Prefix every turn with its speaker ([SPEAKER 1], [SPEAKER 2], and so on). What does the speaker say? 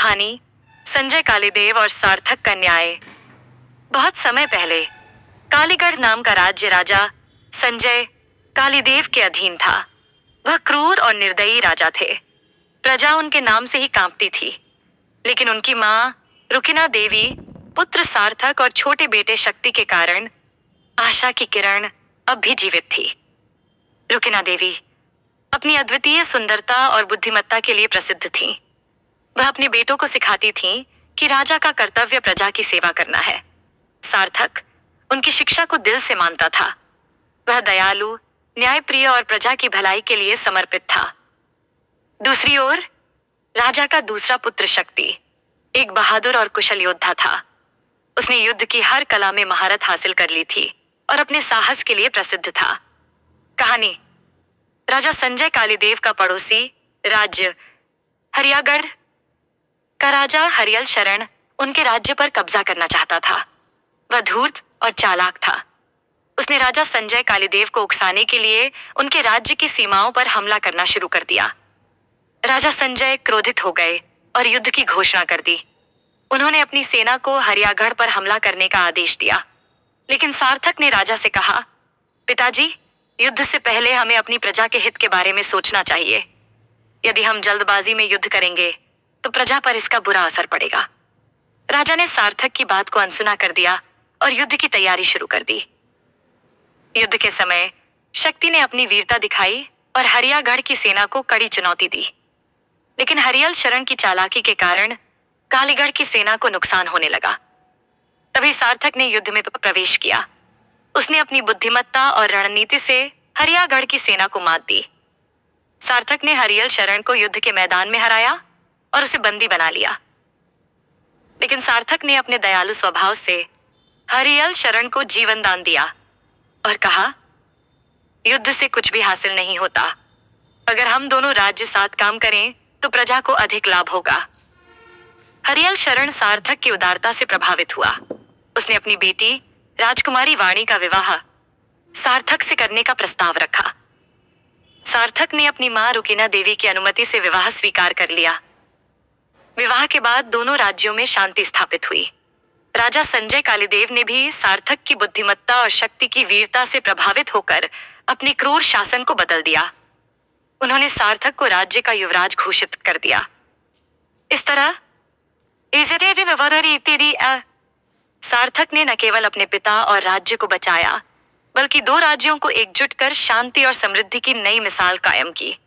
[SPEAKER 1] कहानी संजय कालीदेव और सार्थक का न्याय। बहुत समय पहले कालीगढ़ नाम का राज्य राजा संजय कालीदेव के अधीन था। वह क्रूर और निर्दयी राजा थे। प्रजा उनके नाम से ही कांपती थी। लेकिन उनकी मां रुकिना देवी, पुत्र सार्थक और छोटे बेटे शक्ति के कारण आशा की किरण अब भी जीवित थी। रुकिना देवी अपनी अद्वितीय सुंदरता और बुद्धिमत्ता के लिए प्रसिद्ध थीं। वह अपने बेटों को सिखाती थीं कि राजा का कर्तव्य प्रजा की सेवा करना है। सार्थक उनकी शिक्षा को दिल से मानता था। वह दयालु, न्यायप्रिय और प्रजा की भलाई के लिए समर्पित था। दूसरी ओर राजा का दूसरा पुत्र शक्ति एक बहादुर और कुशल योद्धा था। उसने युद्ध की हर कला में महारत हासिल कर ली थी और अपने साहस के लिए प्रसिद्ध था। कहानी राजा संजय कालीदेव का पड़ोसी राज्य हरियागढ़ का राजा हरियल शरण उनके राज्य पर कब्जा करना चाहता था। वह धूर्त और चालाक था। उसने राजा संजय कालीदेव को उकसाने के लिए उनके राज्य की सीमाओं पर हमला करना शुरू कर दिया। राजा संजय क्रोधित हो गए और युद्ध की घोषणा कर दी। उन्होंने अपनी सेना को हरियागढ़ पर हमला करने का आदेश दिया। लेकिन सार्थक ने राजा से कहा, पिताजी, युद्ध से पहले हमें अपनी प्रजा के हित के बारे में सोचना चाहिए। यदि हम जल्दबाजी में युद्ध करेंगे तो प्रजा पर इसका बुरा असर पड़ेगा। राजा ने सार्थक की बात को अनसुना कर दिया और युद्ध की तैयारी शुरू कर दी। युद्ध के समय शक्ति ने अपनी वीरता दिखाई और हरियागढ़ की सेना को कड़ी चुनौती दी। लेकिन हरियल शरण की चालाकी के कारण कालीगढ़ की सेना को नुकसान होने लगा। तभी सार्थक ने युद्ध में प्रवेश किया। उसने अपनी बुद्धिमत्ता और रणनीति से हरियागढ़ की सेना को मात दी। सार्थक ने हरियल शरण को युद्ध के मैदान में हराया और उसे बंदी बना लिया। लेकिन सार्थक ने अपने दयालु स्वभाव से हरियल शरण को जीवन दान दिया और कहा, युद्ध से कुछ भी हासिल नहीं होता। अगर हम दोनों राज्य साथ काम करें तो प्रजा को अधिक लाभ होगा। हरियल शरण सार्थक की उदारता से प्रभावित हुआ। उसने अपनी बेटी राजकुमारी वाणी का विवाह सार्थक से करने का प्रस्ताव रखा। सार्थक ने अपनी मां रुकिना देवी की अनुमति से विवाह स्वीकार कर लिया। विवाह के बाद दोनों राज्यों में शांति स्थापित हुई। राजा संजय कालीदेव ने भी सार्थक की बुद्धिमत्ता और शक्ति की वीरता से प्रभावित होकर अपने क्रूर शासन को बदल दिया। उन्होंने सार्थक को राज्य का युवराज घोषित कर दिया। इस तरह सार्थक ने न केवल अपने पिता और राज्य को बचाया, बल्कि दो राज्यों को एकजुट कर शांति और समृद्धि की नई मिसाल कायम की।